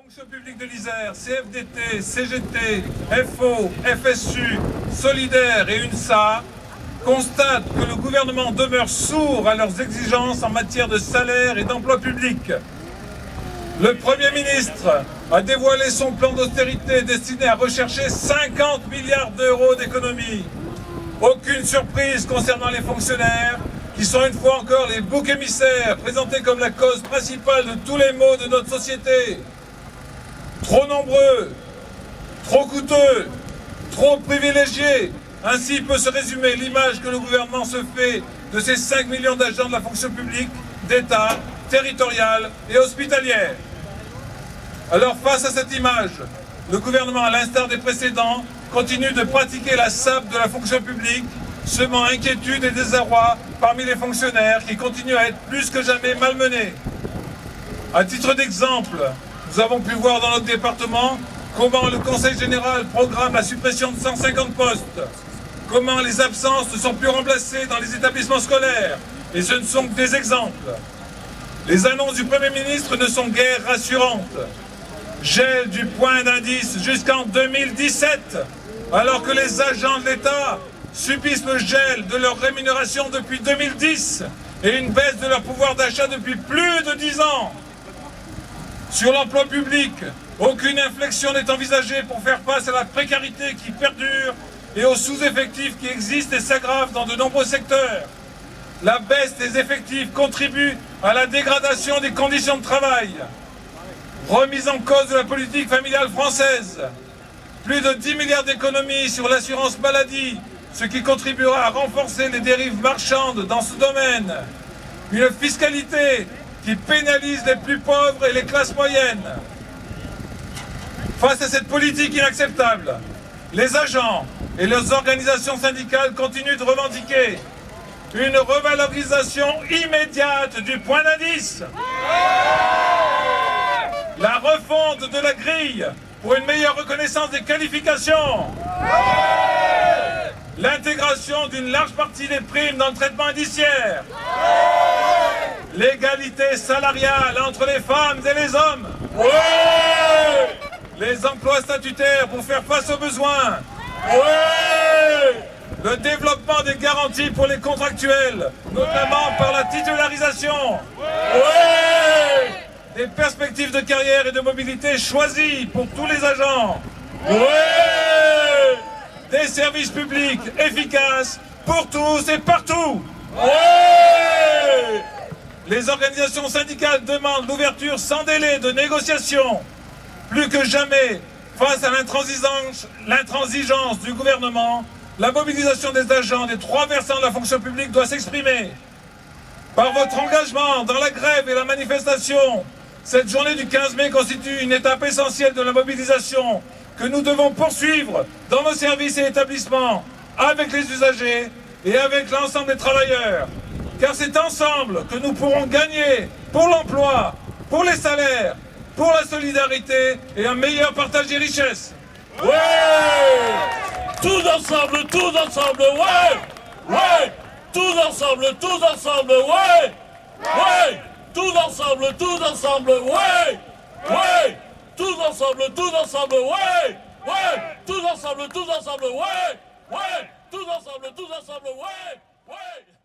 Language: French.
Fonction publique de l'Isère, CFDT, CGT, FO, FSU, Solidaire et UNSA constatent que le gouvernement demeure sourd à leurs exigences en matière de salaire et d'emploi public. Le Premier ministre a dévoilé son plan d'austérité destiné à rechercher 50 milliards d'euros d'économies. Aucune surprise concernant les fonctionnaires, qui sont une fois encore les boucs émissaires présentés comme la cause principale de tous les maux de notre société. Trop nombreux, trop coûteux, trop privilégiés. Ainsi peut se résumer l'image que le gouvernement se fait de ces 5 millions d'agents de la fonction publique, d'État, territoriale et hospitalière. Alors face à cette image, le gouvernement, à l'instar des précédents, continue de pratiquer la sape de la fonction publique, semant inquiétude et désarroi parmi les fonctionnaires qui continuent à être plus que jamais malmenés. À titre d'exemple, nous avons pu voir dans notre département comment le Conseil général programme la suppression de 150 postes, comment les absences ne sont plus remplacées dans les établissements scolaires, et ce ne sont que des exemples. Les annonces du Premier ministre ne sont guère rassurantes. Gel du point d'indice jusqu'en 2017, alors que les agents de l'État subissent le gel de leur rémunération depuis 2010 et une baisse de leur pouvoir d'achat depuis plus de 10 ans. Sur l'emploi public, aucune inflexion n'est envisagée pour faire face à la précarité qui perdure et aux sous-effectifs qui existent et s'aggravent dans de nombreux secteurs. La baisse des effectifs contribue à la dégradation des conditions de travail. Remise en cause de la politique familiale française. Plus de 10 milliards d'économies sur l'assurance maladie, ce qui contribuera à renforcer les dérives marchandes dans ce domaine. Une fiscalité qui pénalise les plus pauvres et les classes moyennes. Face à cette politique inacceptable, les agents et leurs organisations syndicales continuent de revendiquer une revalorisation immédiate du point d'indice, la refonte de la grille pour une meilleure reconnaissance des qualifications, l'intégration d'une large partie des primes dans le traitement indiciaire, l'égalité salariale entre les femmes et les hommes, les emplois statutaires pour faire face aux besoins, le développement des garanties pour les contractuels, notamment par la titularisation, des perspectives de carrière et de mobilité choisies pour tous les agents, des services publics efficaces pour tous et partout. Les organisations syndicales demandent l'ouverture sans délai de négociations. Plus que jamais, face à l'intransigeance du gouvernement, la mobilisation des agents des 3 versants de la fonction publique doit s'exprimer. Par votre engagement dans la grève et la manifestation, cette journée du 15 mai constitue une étape essentielle de la mobilisation que nous devons poursuivre dans nos services et établissements, avec les usagers et avec l'ensemble des travailleurs. Car c'est ensemble que nous pourrons gagner pour l'emploi, pour les salaires, pour la solidarité et un meilleur partage des richesses. Tous ensemble, ouais! Ouais! Tous ensemble, ouais! Ouais! Tous ensemble, ouais! Ouais! Tous ensemble, ouais! Ouais! Tous ensemble, ouais! Ouais! Tous ensemble, ouais! Ouais! Tous ensemble, ouais! Ouais!